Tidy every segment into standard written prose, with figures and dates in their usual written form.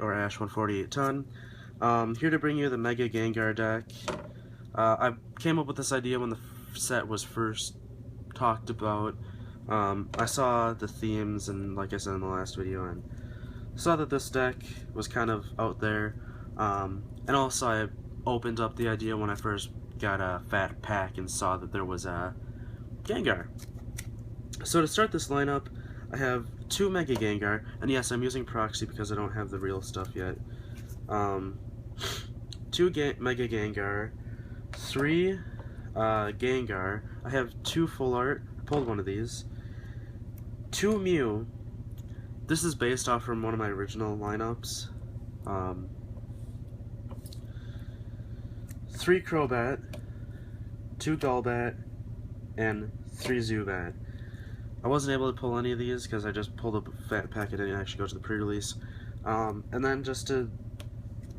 or Ash 148 ton. Here to bring you the Mega Gengar deck. I came up with this idea when the set was first talked about. I saw the themes, and like I said in the last video, and saw that this deck was kind of out there. And also I opened up the idea when I first got a fat pack and saw that there was a Gengar. So to start this lineup, I have 2 Mega Gengar, and yes, I'm using proxy because I don't have the real stuff yet. 2 Mega Gengar, 3 Gengar. I have 2 full art. I pulled one of these. 2 Mew. This is based off from one of my original lineups. 3 Crobat, 2 Golbat, and 3 Zubat. I wasn't able to pull any of these because I just pulled up a fat pack. I didn't actually go to the pre-release. And then just to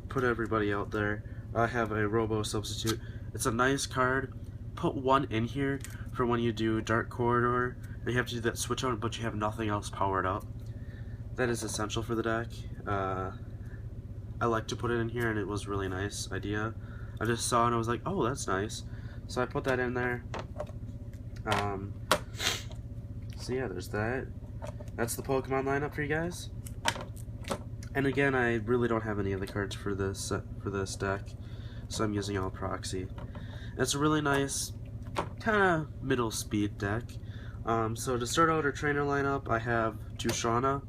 put everybody out there, I have a Robo substitute. It's a nice card. Put 1 in here for when you do Dark Corridor. And you have to do that switch out, but you have nothing else powered up. That is essential for the deck. I like to put it in here, and it was a really nice idea. I just saw it and I was like, oh, that's nice. So I put that in there. So yeah, there's that. That's the Pokemon lineup for you guys. And again, I really don't have any of the cards for this deck, so I'm using all proxy. And it's a really nice, kind of middle speed deck. So to start out our trainer lineup, I have 2 Shauna,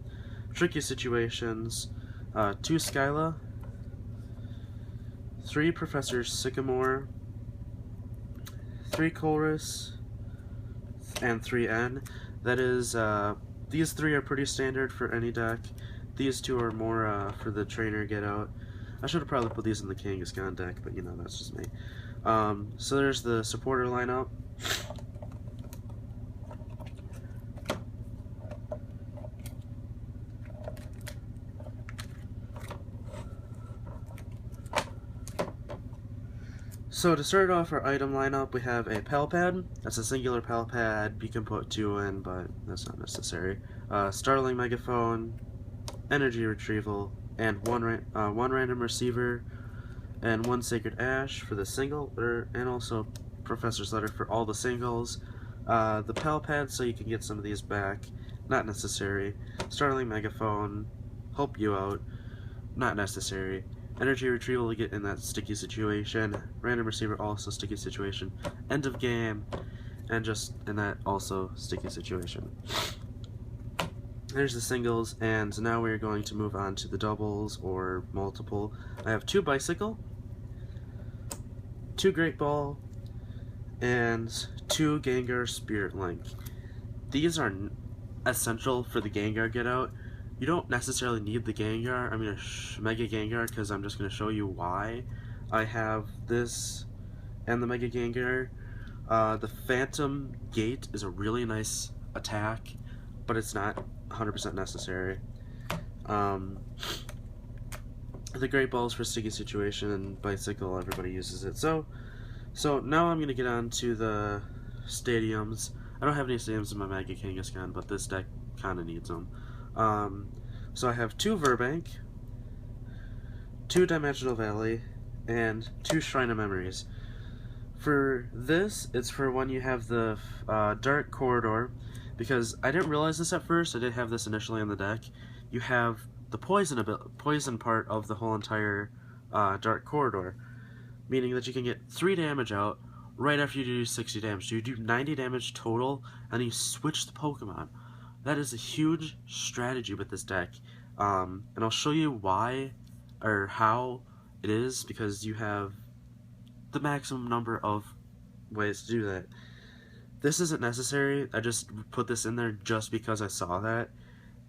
Tricky Situations, 2 Skyla, 3 Professor Sycamore, 3 Colress, and 3 N. That is, these 3 are pretty standard for any deck. These 2 are more for the trainer get out. I should have probably put these in the Kangaskhan deck, but you know, that's just me. So there's the supporter lineup. So to start off our item lineup, we have a Palpad. That's a singular Palpad. You can put 2 in, but that's not necessary. Startling megaphone, energy retrieval, and one random receiver, and 1 sacred ash for the single, and also Professor's Letter for all the singles. The Palpad, so you can get some of these back, not necessary. Startling megaphone, help you out, not necessary. Energy retrieval to get in that sticky situation. Random receiver, also sticky situation. End of game, and just in that also sticky situation. There's the singles, and now we're going to move on to the doubles or multiple. I have 2 Bicycle, 2 Great Ball, and 2 Gengar Spirit Link. These are essential for the Gengar get out. You don't necessarily need the Gengar, Mega Gengar, because I'm just going to show you why I have this and the Mega Gengar. The Phantom Gate is a really nice attack, but it's not 100% necessary. The Great Balls for sticky situation, and Bicycle, everybody uses it. So now I'm going to get on to the stadiums. I don't have any stadiums in my Mega Kangaskhan, but this deck kind of needs them. So I have 2 Virbank, 2 Dimensional Valley, and 2 Shrine of Memories. For this, it's for when you have the Dark Corridor, because I didn't realize this at first. I did have this initially in the deck. You have the poison part of the whole entire Dark Corridor, meaning that you can get 3 damage out right after you do 60 damage. So you do 90 damage total, and you switch the Pokemon. That is a huge strategy with this deck, and I'll show you why or how it is, because you have the maximum number of ways to do that. This isn't necessary. I just put this in there just because I saw that.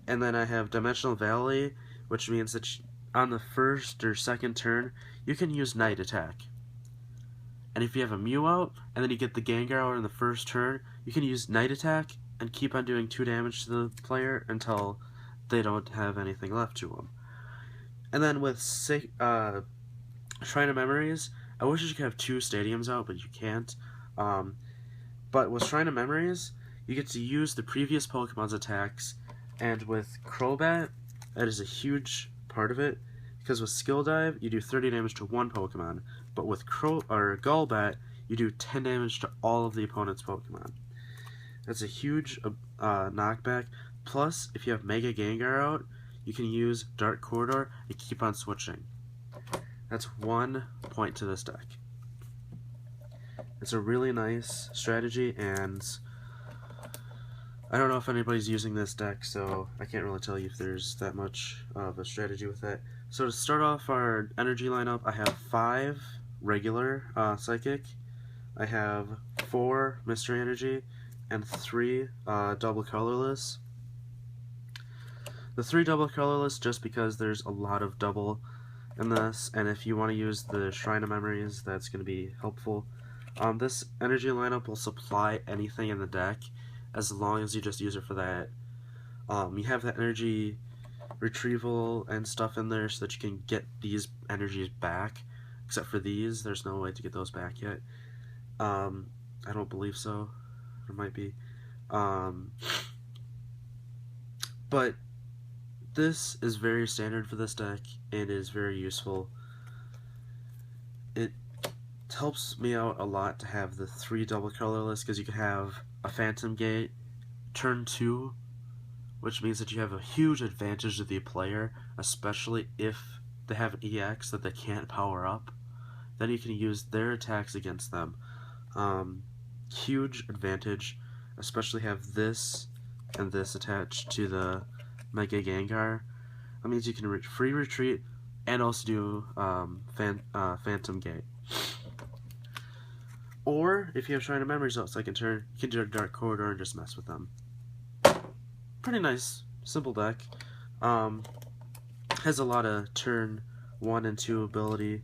And then I have Dimensional Valley, which means that on the first or second turn, you can use Night Attack. And if you have a Mew out, and then you get the Gengar out in the first turn, you can use Night Attack and keep on doing 2 damage to the player until they don't have anything left to them. And then with Shrine of Memories, I wish you could have 2 stadiums out, but you can't. But with Shrine of Memories, you get to use the previous Pokemon's attacks, and with Crobat, that is a huge part of it. because with Skill Dive, you do 30 damage to one Pokemon, but with Golbat, you do 10 damage to all of the opponent's Pokemon. That's a huge knockback. Plus, if you have Mega Gengar out, you can use Dark Corridor and keep on switching. That's 1 point to this deck. It's a really nice strategy, and I don't know if anybody's using this deck, so I can't really tell you if there's that much of a strategy with it. So to start off our energy lineup, I have 5 regular Psychic, I have 4 Mystery Energy, and 3 double colorless. The 3 double colorless just because there's a lot of double in this, and if you want to use the Shrine of Memories, that's going to be helpful. This energy lineup will supply anything in the deck as long as you just use it for that. You have the energy retrieval and stuff in there so that you can get these energies back, except for these, there's no way to get those back yet. I don't believe so. There might be. But this is very standard for this deck and is very useful. It helps me out a lot to have the 3 double colorless, because you can have a Phantom Gate turn 2, which means that you have a huge advantage to the player, especially if they have an EX that they can't power up. Then you can use their attacks against them. Huge advantage, especially have this and this attached to the Mega Gengar. That means you can free retreat and also do Phantom Gate. Or, if you have Shrine of Memories out second turn, you can do a Dark Corridor and just mess with them. Pretty nice, simple deck. Has a lot of turn 1 and 2 ability.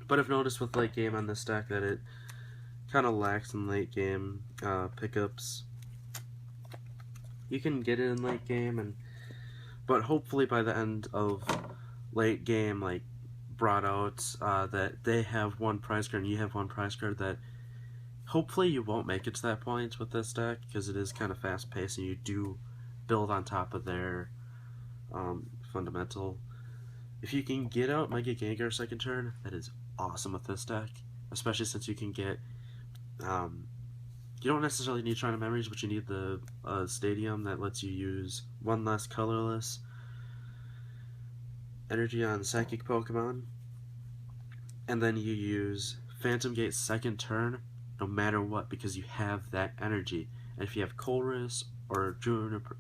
But I've noticed with late game on this deck that it kind of lacks in late game pickups. You can get it in late game, but hopefully by the end of late game, like brought out that they have 1 prize card and you have 1 prize card, that hopefully you won't make it to that point with this deck, because it is kind of fast paced and you do build on top of their fundamental. If you can get out Mega Gengar second turn, that is awesome with this deck, especially since you can get you don't necessarily need Shrine of Memories, but you need the stadium that lets you use 1 less colorless energy on Psychic Pokemon, and then you use Phantom Gate second turn no matter what, because you have that energy. And if you have Colress or Juniper,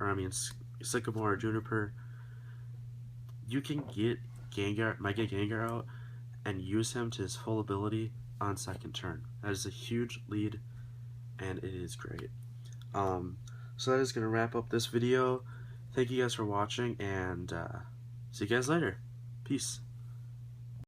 Sycamore or Juniper, you can get Mega Gengar out and use him to his full ability on second turn. That is a huge lead, and it is great. So that is going to wrap up this video. Thank you guys for watching, and see you guys later. Peace.